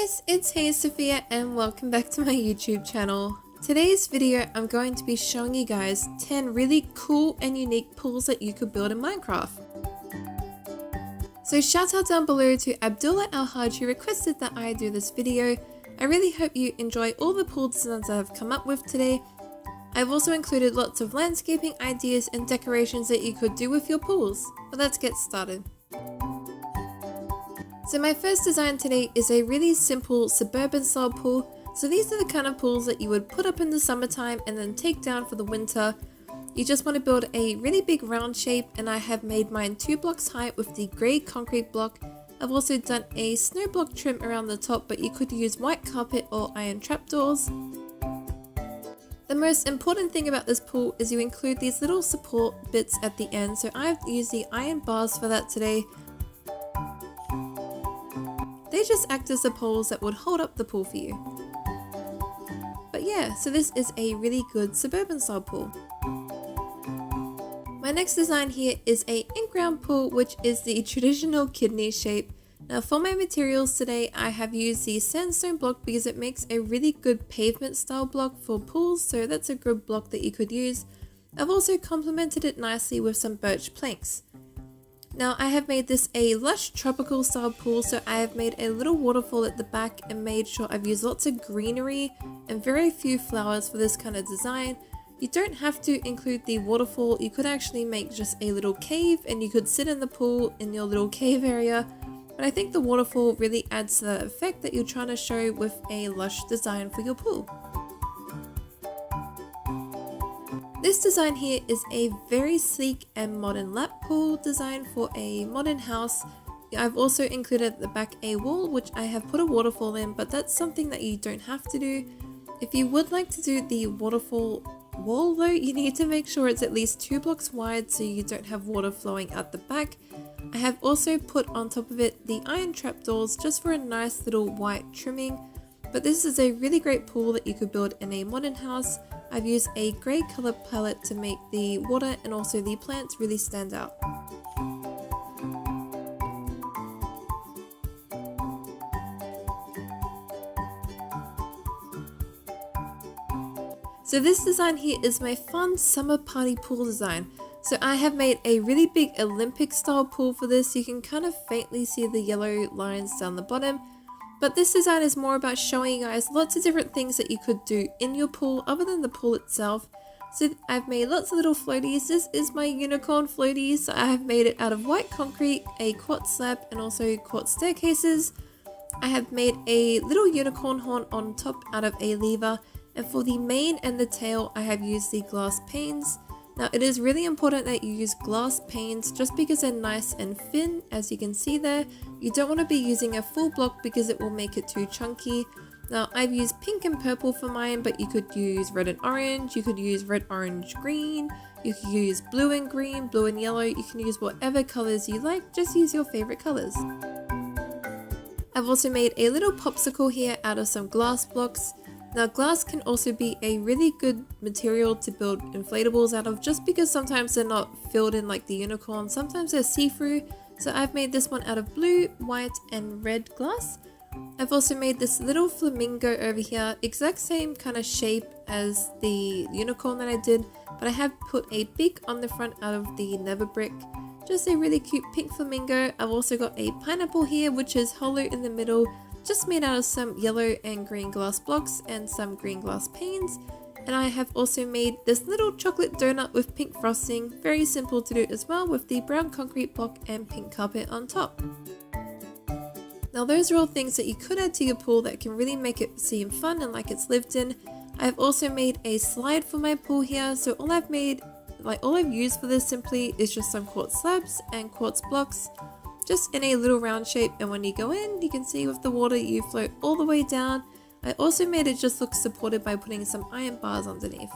guys, it's Sophia and welcome back to my YouTube channel. Today's video I'm going to be showing you guys 10 really cool and unique pools that you could build in Minecraft. So shout out down below to Abdullah Al-Haj who requested that I do this video. I really hope you enjoy all the pool designs I've come up with today. I've also included lots of landscaping ideas and decorations that you could do with your pools. But let's get started. So my first design today is a really simple suburban style pool. So these are the kind of pools that you would put up in the summertime and then take down for the winter. You just want to build a really big round shape, and I have made mine 2 blocks high with the grey concrete block. I've also done a snow block trim around the top, but you could use white carpet or iron trapdoors. The most important thing about this pool is you include these little support bits at the end, so I've used the iron bars for that today. They just act as the poles that would hold up the pool for you. But yeah, so this is a really good suburban style pool. My next design here is a InGround pool, which is the traditional kidney shape. Now for my materials today, I have used the sandstone block because it makes a really good pavement style block for pools, so that's a good block that you could use. I've also complemented it nicely with some birch planks. Now I have made this a lush tropical style pool, so I have made a little waterfall at the back and made sure I've used lots of greenery and very few flowers for this kind of design. You don't have to include the waterfall, you could actually make just a little cave and you could sit in the pool in your little cave area. But I think the waterfall really adds to the effect that you're trying to show with a lush design for your pool. This design here is a very sleek and modern lap pool design for a modern house. I've also included at the back a wall which I have put a waterfall in, but that's something that you don't have to do. If you would like to do the waterfall wall though, you need to make sure it's at least 2 blocks wide so you don't have water flowing out the back. I have also put on top of it the iron trapdoors just for a nice little white trimming. But this is a really great pool that you could build in a modern house. I've used a grey colour palette to make the water and also the plants really stand out. So this design here is my fun summer party pool design. So I have made a really big Olympic style pool for this. You can kind of faintly see the yellow lines down the bottom. But this design is more about showing you guys lots of different things that you could do in your pool other than the pool itself. So I've made lots of little floaties. This is my unicorn floaties. So I have made it out of white concrete, a quartz slab and also quartz staircases. I have made a little unicorn horn on top out of a lever, and for the mane and the tail I have used the glass panes. Now it is really important that you use glass panes just because they're nice and thin, as you can see there. You don't want to be using a full block because it will make it too chunky. Now I've used pink and purple for mine, but you could use red and orange, you could use red, orange, green, you could use blue and green, blue and yellow, you can use whatever colors you like, just use your favorite colors. I've also made a little popsicle here out of some glass blocks. Now glass can also be a really good material to build inflatables out of, just because sometimes they're not filled in like the unicorn, sometimes they're see-through. So I've made this one out of blue, white and red glass. I've also made this little flamingo over here, exact same kind of shape as the unicorn that I did, but I have put a beak on the front out of the nether brick. Just a really cute pink flamingo. I've also got a pineapple here which is hollow in the middle, just made out of some yellow and green glass blocks and some green glass panes. And I have also made this little chocolate donut with pink frosting, very simple to do as well, with the brown concrete block and pink carpet on top. Now those are all things that you could add to your pool that can really make it seem fun and like it's lived in. I've also made a slide for my pool here, so all I've used for this simply is just some quartz slabs and quartz blocks, just in a little round shape, and when you go in you can see with the water you float all the way down. I also made it just look supported by putting some iron bars underneath.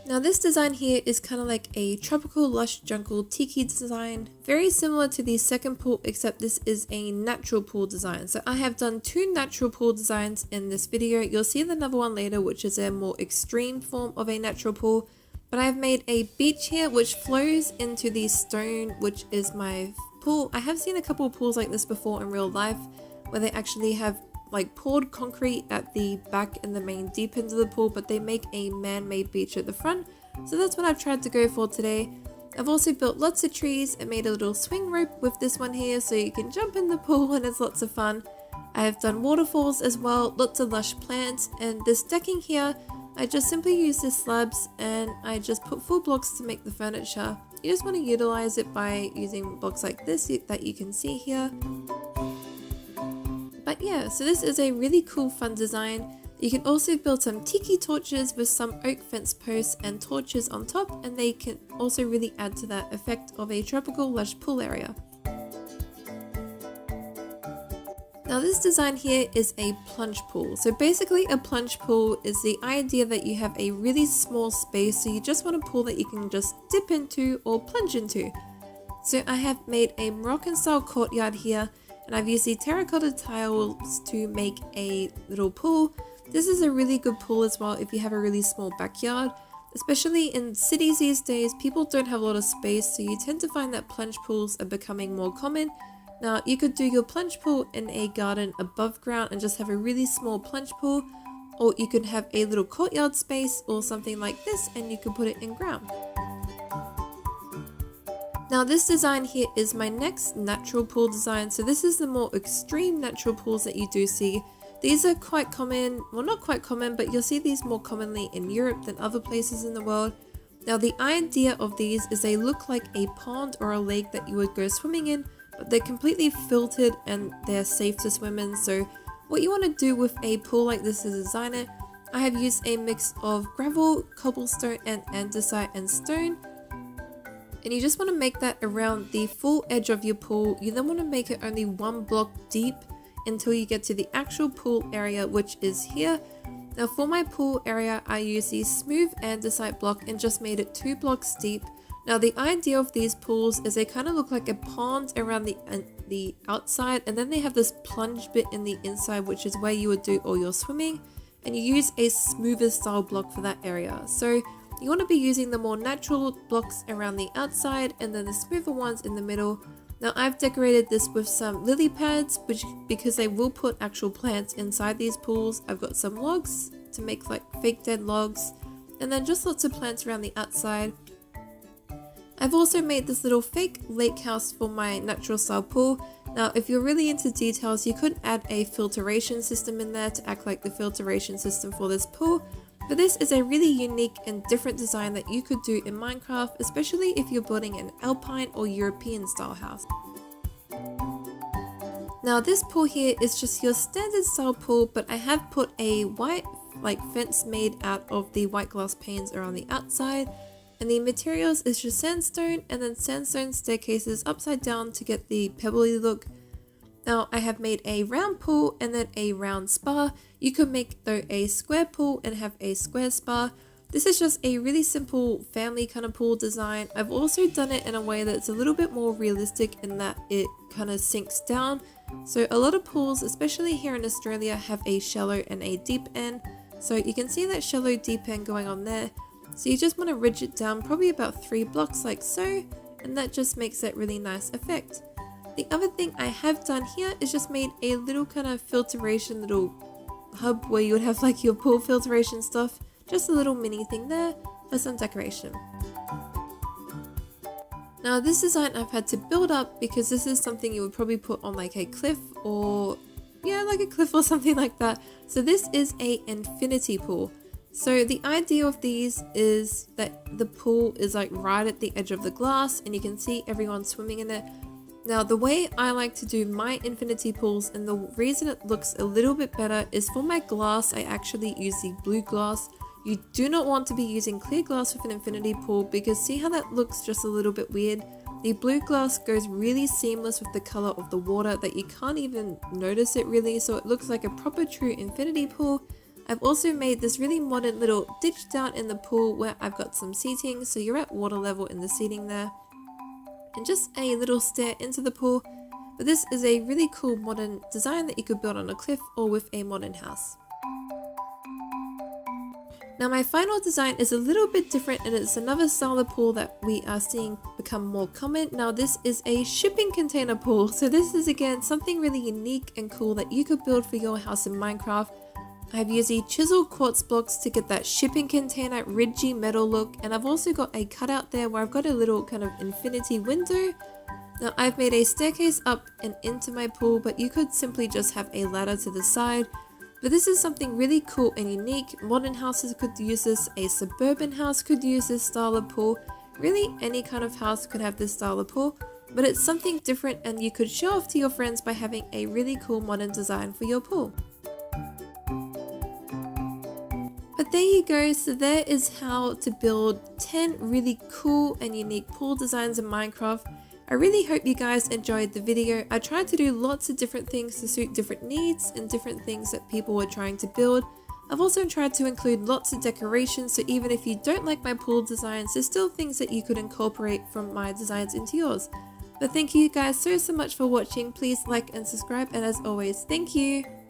Now this design here is kind of like a tropical lush jungle tiki design, very similar to the second pool, except this is a natural pool design. So I have done 2 natural pool designs in this video. You'll see another one later which is a more extreme form of a natural pool, But I've made a beach here which flows into the stone, which is my pool. I have seen a couple of pools like this before in real life, where they actually have like poured concrete at the back and the main deep end of the pool, but they make a man-made beach at the front. So that's what I've tried to go for today. I've also built lots of trees and made a little swing rope with this one here so you can jump in the pool and it's lots of fun. I have done waterfalls as well, lots of lush plants, and this decking here, I just simply use the slabs and I just put full blocks to make the furniture. You just want to utilize it by using blocks like this that you can see here. But yeah, so this is a really cool fun design. You can also build some tiki torches with some oak fence posts and torches on top, and they can also really add to that effect of a tropical lush pool area. Now this design here is a plunge pool. So basically a plunge pool is the idea that you have a really small space, so you just want a pool that you can just dip into or plunge into. So I have made a Moroccan style courtyard here, and I've used the terracotta tiles to make a little pool. This is a really good pool as well if you have a really small backyard. Especially in cities these days, people don't have a lot of space, so you tend to find that plunge pools are becoming more common. Now you could do your plunge pool in a garden above ground and just have a really small plunge pool, or you could have a little courtyard space or something like this and you could put it in ground. Now this design here is my next natural pool design. So this is the more extreme natural pools that you do see. These are quite common, well not quite common, but you'll see these more commonly in Europe than other places in the world. Now the idea of these is they look like a pond or a lake that you would go swimming in, but they're completely filtered and they're safe to swim in. So what you want to do with a pool like this as a designer, I have used a mix of gravel, cobblestone and andesite and stone. And you just want to make that around the full edge of your pool. You then want to make it only one block deep until you get to the actual pool area, which is here. Now for my pool area, I used the smooth andesite block and just made it 2 blocks deep. Now the idea of these pools is they kind of look like a pond around the outside, and then they have this plunge bit in the inside, which is where you would do all your swimming, and you use a smoother style block for that area. So you want to be using the more natural blocks around the outside and then the smoother ones in the middle. Now I've decorated this with some lily pads, because they will put actual plants inside these pools. I've got some logs to make like fake dead logs, and then just lots of plants around the outside. I've also made this little fake lake house for my natural style pool. Now if you're really into details, you could add a filtration system in there to act like the filtration system for this pool. But this is a really unique and different design that you could do in Minecraft, especially if you're building an alpine or European style house. Now this pool here is just your standard style pool, but I have put a white fence made out of the white glass panes around the outside. And the materials is just sandstone and then sandstone staircases upside down to get the pebbly look. Now I have made a round pool and then a round spa. You could make though a square pool and have a square spa. This is just a really simple family kind of pool design. I've also done it in a way that's a little bit more realistic in that it kind of sinks down. So a lot of pools, especially here in Australia, have a shallow and a deep end. So you can see that shallow deep end going on there. So you just want to ridge it down probably about 3 blocks like so, and that just makes that really nice effect. The other thing I have done here is just made a little kind of filtration little hub where you would have like your pool filtration stuff, just a little mini thing there for some decoration. Now this design I've had to build up because this is something you would probably put on like a cliff or like a cliff or something like that. So this is a infinity pool. So the idea of these is that the pool is like right at the edge of the glass and you can see everyone swimming in it. Now the way I like to do my infinity pools, and the reason it looks a little bit better, is for my glass I actually use the blue glass. You do not want to be using clear glass with an infinity pool because see how that looks just a little bit weird? The blue glass goes really seamless with the color of the water that you can't even notice it really, so it looks like a proper true infinity pool. I've also made this really modern little ditch down in the pool where I've got some seating, so you're at water level in the seating there. And just a little stair into the pool. But this is a really cool modern design that you could build on a cliff or with a modern house. Now my final design is a little bit different, and it's another style of pool that we are seeing become more common. Now this is a shipping container pool. So this is again something really unique and cool that you could build for your house in Minecraft. I've used the chiseled quartz blocks to get that shipping container ridgy metal look, and I've also got a cutout there where I've got a little kind of infinity window. Now I've made a staircase up and into my pool, but you could simply just have a ladder to the side. But this is something really cool and unique. Modern houses could use this, a suburban house could use this style of pool. Really any kind of house could have this style of pool, but it's something different and you could show off to your friends by having a really cool modern design for your pool. But there you go, so there is how to build 10 really cool and unique pool designs in Minecraft. I really hope you guys enjoyed the video. I tried to do lots of different things to suit different needs and different things that people were trying to build. I've also tried to include lots of decorations, so even if you don't like my pool designs, there's still things that you could incorporate from my designs into yours. But thank you guys so much for watching. Please like and subscribe, and as always, thank you!